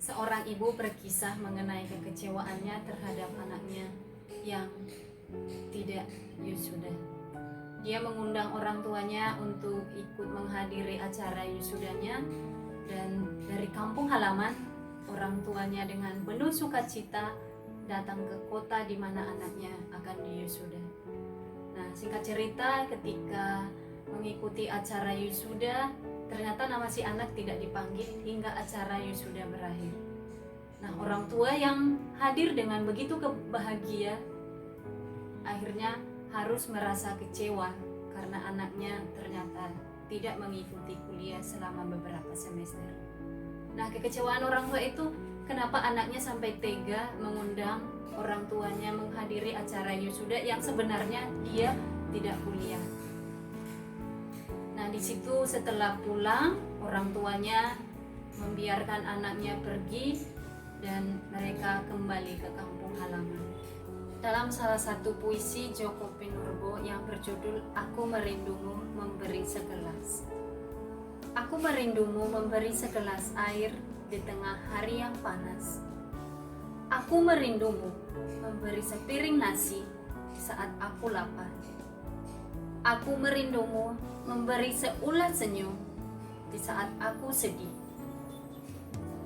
Seorang ibu berkisah mengenai kekecewaannya terhadap anaknya yang tidak wisuda. Dia mengundang orang tuanya untuk ikut menghadiri acara wisudanya, dan dari kampung halaman orang tuanya dengan penuh sukacita datang ke kota di mana anaknya akan diwisuda. Nah, singkat cerita, ketika mengikuti acara wisuda, ternyata nama si anak tidak dipanggil hingga acara wisuda berakhir. Nah, orang tua yang hadir dengan begitu bahagia akhirnya harus merasa kecewa karena anaknya ternyata tidak mengikuti kuliah selama beberapa semester. Nah, kekecewaan orang tua itu kenapa anaknya sampai tega mengundang orang tuanya menghadiri acara wisuda yang sebenarnya dia tidak kuliah. Nah, di situ setelah pulang, orang tuanya membiarkan anaknya pergi dan mereka kembali ke kampung halaman. Dalam salah satu puisi Djoko Pinurbo yang berjudul Aku Merindumu Memberi Segelas. Aku merindumu memberi segelas air di tengah hari yang panas. Aku merindumu memberi sepiring nasi di saat aku lapar. Aku merindumu memberi seulat senyum di saat aku sedih.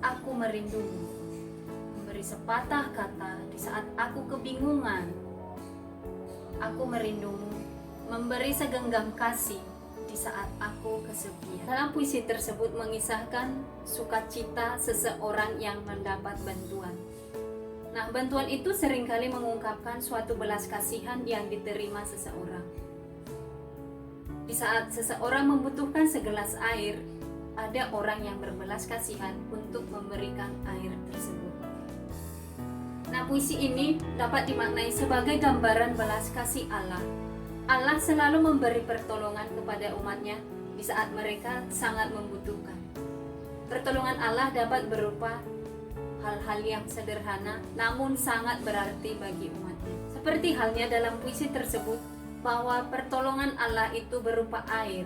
Aku merindumu memberi sepatah kata di saat aku kebingungan. Aku merindumu memberi segenggam kasih di saat aku kesepian. Dalam puisi tersebut mengisahkan sukacita seseorang yang mendapat bantuan. Nah, bantuan itu seringkali mengungkapkan suatu belas kasihan yang diterima seseorang. Di saat seseorang membutuhkan segelas air, ada orang yang berbelas kasihan untuk memberikan air tersebut. Nah, puisi ini dapat dimaknai sebagai gambaran belas kasih Allah. Allah selalu memberi pertolongan kepada umatnya di saat mereka sangat membutuhkan. Pertolongan Allah dapat berupa hal-hal yang sederhana namun sangat berarti bagi umatnya. Seperti halnya dalam puisi tersebut, bahwa pertolongan Allah itu berupa air,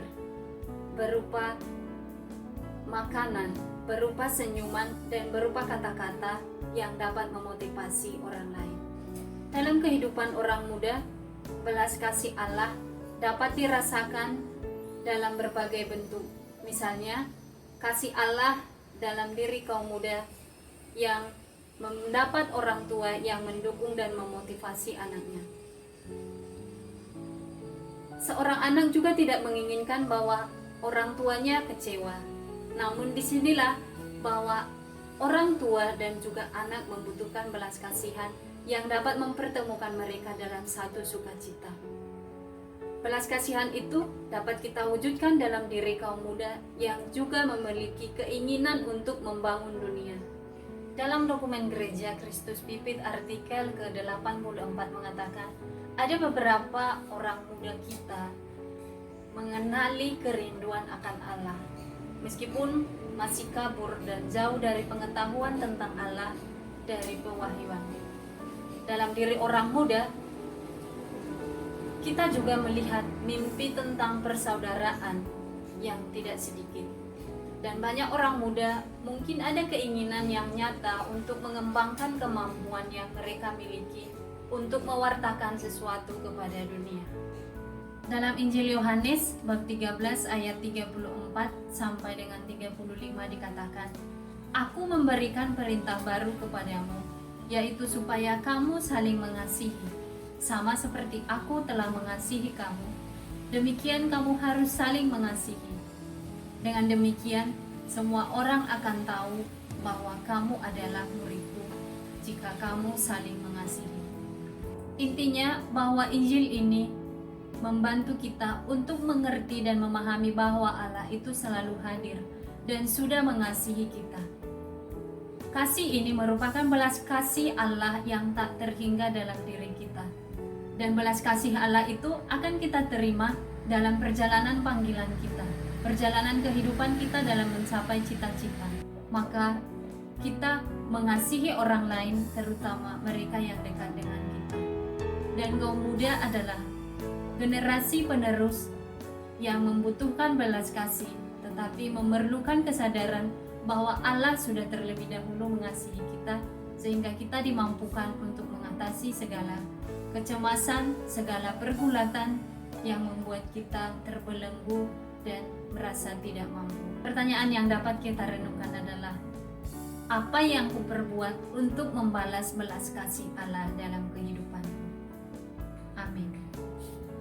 berupa makanan, berupa senyuman, dan berupa kata-kata yang dapat memotivasi orang lain. Dalam kehidupan orang muda, belas kasih Allah dapat dirasakan dalam berbagai bentuk. Misalnya, kasih Allah dalam diri kaum muda yang mendapat orang tua yang mendukung dan memotivasi anaknya. Seorang anak juga tidak menginginkan bahwa orang tuanya kecewa. Namun disinilah bahwa orang tua dan juga anak membutuhkan belas kasihan yang dapat mempertemukan mereka dalam satu sukacita. Belas kasihan itu dapat kita wujudkan dalam diri kaum muda yang juga memiliki keinginan untuk membangun dunia. Dalam dokumen Gereja Kristus Pipit artikel ke-84 mengatakan, ada beberapa orang muda kita mengenali kerinduan akan Allah, meskipun masih kabur dan jauh dari pengetahuan tentang Allah dari pewahyuan. Dalam diri orang muda, kita juga melihat mimpi tentang persaudaraan yang tidak sedikit. Dan banyak orang muda mungkin ada keinginan yang nyata untuk mengembangkan kemampuan yang mereka miliki untuk mewartakan sesuatu kepada dunia. Dalam Injil Yohanes bab 13 ayat 34 sampai dengan 35 dikatakan, Aku memberikan perintah baru kepadamu, yaitu supaya kamu saling mengasihi, sama seperti aku telah mengasihi kamu. Demikian kamu harus saling mengasihi. Dengan demikian, semua orang akan tahu bahwa kamu adalah muridku, jika kamu saling mengasihi. Intinya bahwa Injil ini membantu kita untuk mengerti dan memahami bahwa Allah itu selalu hadir dan sudah mengasihi kita. Kasih ini merupakan belas kasih Allah yang tak terhingga dalam diri kita. Dan belas kasih Allah itu akan kita terima dalam perjalanan panggilan kita, perjalanan kehidupan kita dalam mencapai cita-cita. Maka kita mengasihi orang lain, terutama mereka yang dekat dengan kita. Dan kaum muda adalah generasi penerus yang membutuhkan belas kasih, tetapi memerlukan kesadaran bahwa Allah sudah terlebih dahulu mengasihi kita, sehingga kita dimampukan untuk mengatasi segala kecemasan, segala pergulatan yang membuat kita terbelenggu dan merasa tidak mampu. Pertanyaan yang dapat kita renungkan adalah, apa yang kuperbuat untuk membalas belas kasih Allah dalam kehidupanku? Amin.